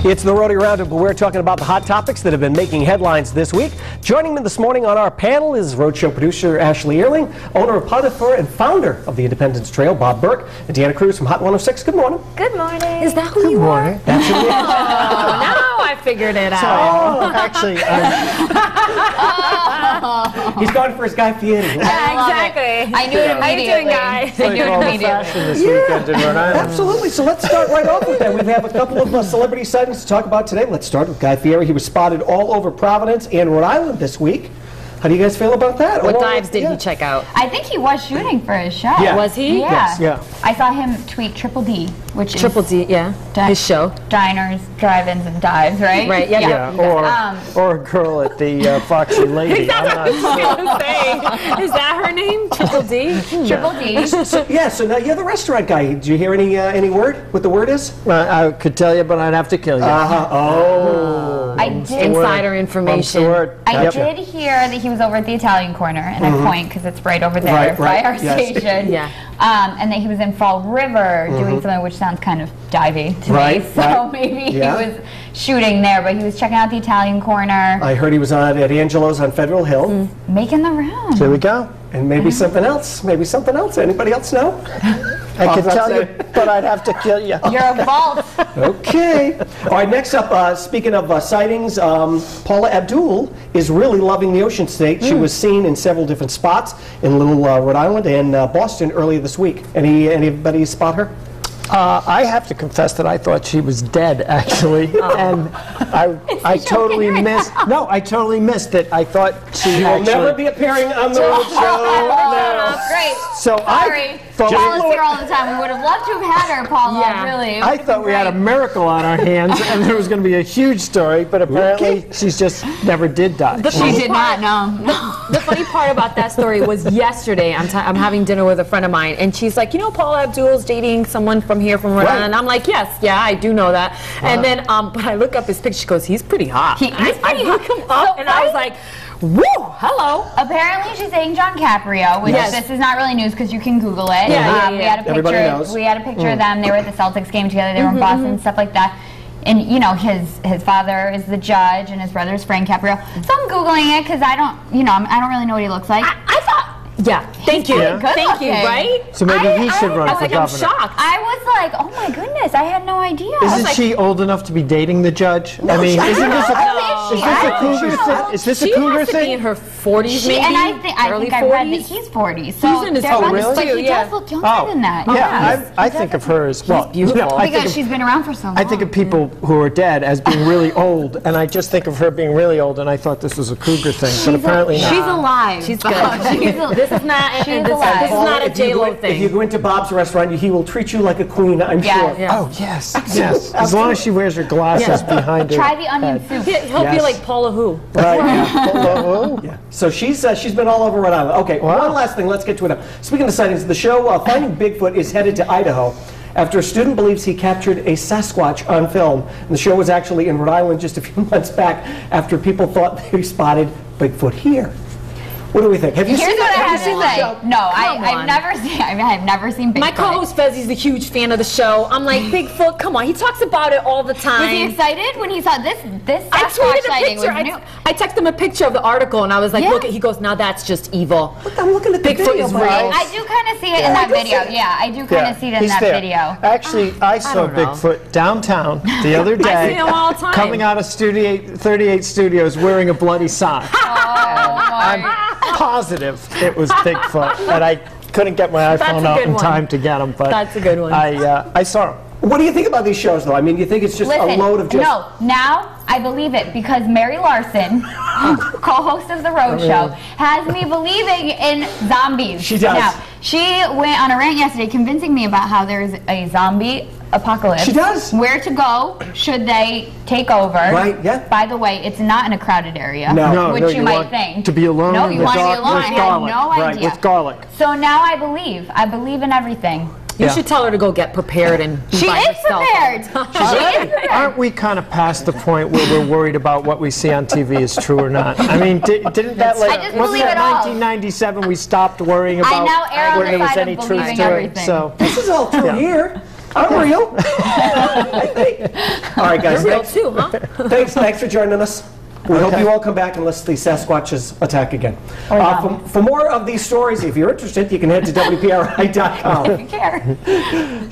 It's the Rhody Roundup, where we're talking about the hot topics that have been making headlines this week. Joining me this morning on our panel is Roadshow producer Ashley Earling, owner of Potiphar and founder of the Independence Trail, Bob Burke, and Deanna Cruz from Hot 106. Good morning. Good morning. Is that who you are? That's who it is. Oh, now I figured it out. Oh, actually, He's going for his Guy Fieri. Exactly. I knew it immediately. How you doing, guys? I knew it immediately. this weekend in Rhode Island. Absolutely. So let's start right off with that. We have a couple of celebrity sightings to talk about today. Let's start with Guy Fieri. He was spotted all over Providence and Rhode Island this week. How do you guys feel about that? What dives did he check out? I think he was shooting for his show. Yeah. Was he? Yeah. Yes. Yeah. I saw him tweet Triple D, which Triple is D, yeah. His show. diners, drive-ins, and dives, right? Right, yeah. Or a girl at the Foxy Lady. That's what I was going to say. Is that her name? Triple D? Triple D. So now you're the restaurant guy. Did you hear any word? What the word is? I could tell you, but I'd have to kill you. Oh. I did. Insider Mum's the information. word. I Yep. did hear that he was over at the Italian Corner, and I point because it's right over there by our station. Yeah. And that he was in Fall River doing something which sounds kind of divey to me. So maybe he was shooting there, but he was checking out the Italian Corner. I heard he was at Angelo's on Federal Hill. Making the rounds. Here we go. And maybe something else. Maybe something else. Anybody else know? I could tell you, but I'd have to kill you. You're a vault. Okay. All right, next up, speaking of sightings, Paula Abdul is really loving the Ocean State. She was seen in several different spots in Little Rhode Island and Boston earlier this week. Anybody spot her? I have to confess that I thought she was dead, actually, and I totally missed. No, I totally missed it. I thought she Will actually. never be appearing on the road show. Great. So Sorry. Paula's here all the time. We would have loved to have had her, Paula, really. I thought we had a miracle on our hands, and there was going to be a huge story, but apparently she's just never did die. She did not, no. The funny part about that story was yesterday, I'm having dinner with a friend of mine, and she's like, you know, Paula Abdul's dating someone from here, from Rhode Island. And I'm like, yes, yeah, I do know that. And then, but I look up his picture, she goes, he's pretty hot. He is pretty I look him up, and I was like, woo, hello. Apparently she's dating John Caprio, which this is not really news because you can Google it. Yeah, We had a picture. Everybody knows. We had a picture of them. They were at the Celtics game together. They were in Boston and stuff like that. And you know, his father is the judge, and his brother is Frank Caprio. So I'm Googling it because I don't really know what he looks like. I thought, yeah, thank you. Good Thank you, looking. right? So maybe he should run I was for like, I'm governor. shocked. I was like, oh my goodness, I had no idea. Isn't she old enough to be dating the judge? I mean, isn't this a cougar thing? Is this a cougar She has to be in thing? her 40s, maybe? And I think I early read that 40s? he's 40. So He's in his they're 40s, about- but too, he yeah. does look younger than that. Yeah, I think of her as well. beautiful. I think Because she's been around for so long. I think of people who are dead as being really old, and I just think of her being really old, and I thought this was a cougar thing, but apparently not. She's alive. She's good. This is not She's this alive. is not a If you J-Lo go- If you thing. go into Bob's restaurant, he will treat you like a queen, I'm sure. Yeah. Oh, yes, yes. As long as she wears her glasses behind her. Try the onion soup. He'll be Yes. like Paula who? Right. Oh, Yeah. So she's been all over Rhode Island. Okay, one last thing. Let's get to it now. Speaking of sightings, the show Finding Bigfoot is headed to Idaho after a student believes he captured a Sasquatch on film. And the show was actually in Rhode Island just a few months back after people thought they spotted Bigfoot here. What do we think? Have you Here's seen what I that? have to say. No, Come I've on. never seen Bigfoot. My co-host Fezzi's a huge fan of the show. I'm like, Bigfoot, come on. He talks about it all the time. Was he excited when he saw this I Sasquatch tweeted a sighting? Was picture. new? I texted him a picture of the article, and I was like, Yeah. look, he goes, now that's just evil. I'm looking at the Bigfoot video, is but- real. I do kind of see it in that video. Yeah, I do kind of see it in he's that there. video. Actually, I saw don't know. Bigfoot downtown the other day. I see him all the time. Coming out of 38 Studios wearing a bloody sock. I'm positive it was Bigfoot, and I couldn't get my iPhone That's a out good in one. time to get him. But That's a good one. I saw him. What do you think about these shows, though? I mean, you think it's just a load of just... No, now I believe it because Mary Larson, co-host of The Road Show, has me believing in zombies. She does. Now, she went on a rant yesterday convincing me about how there's a zombie apocalypse. She does. Where to go should they take over. Right, yeah. By the way, it's not in a crowded area, No. which no, you you might want think. to be alone. No, in you the want to be dark alone. with I had garlic. no Right, idea. with garlic. So now I believe. I believe in everything. You should tell her to go get prepared and She by is herself. prepared. She is prepared. Aren't we kind of past the point where we're worried about what we see on TV is true or not? I mean, didn't that like I just wasn't believe that it all. 1997 we stopped worrying I about now err on whether the there was side of any truth believing to it? everything. So This is all true Yeah. here. I'm real. I think. All right, guys. You're real too, huh? Thanks for joining us. We hope you all come back unless the Sasquatches attack again. For more of these stories, if you're interested, you can head to WPRI.com. If you care.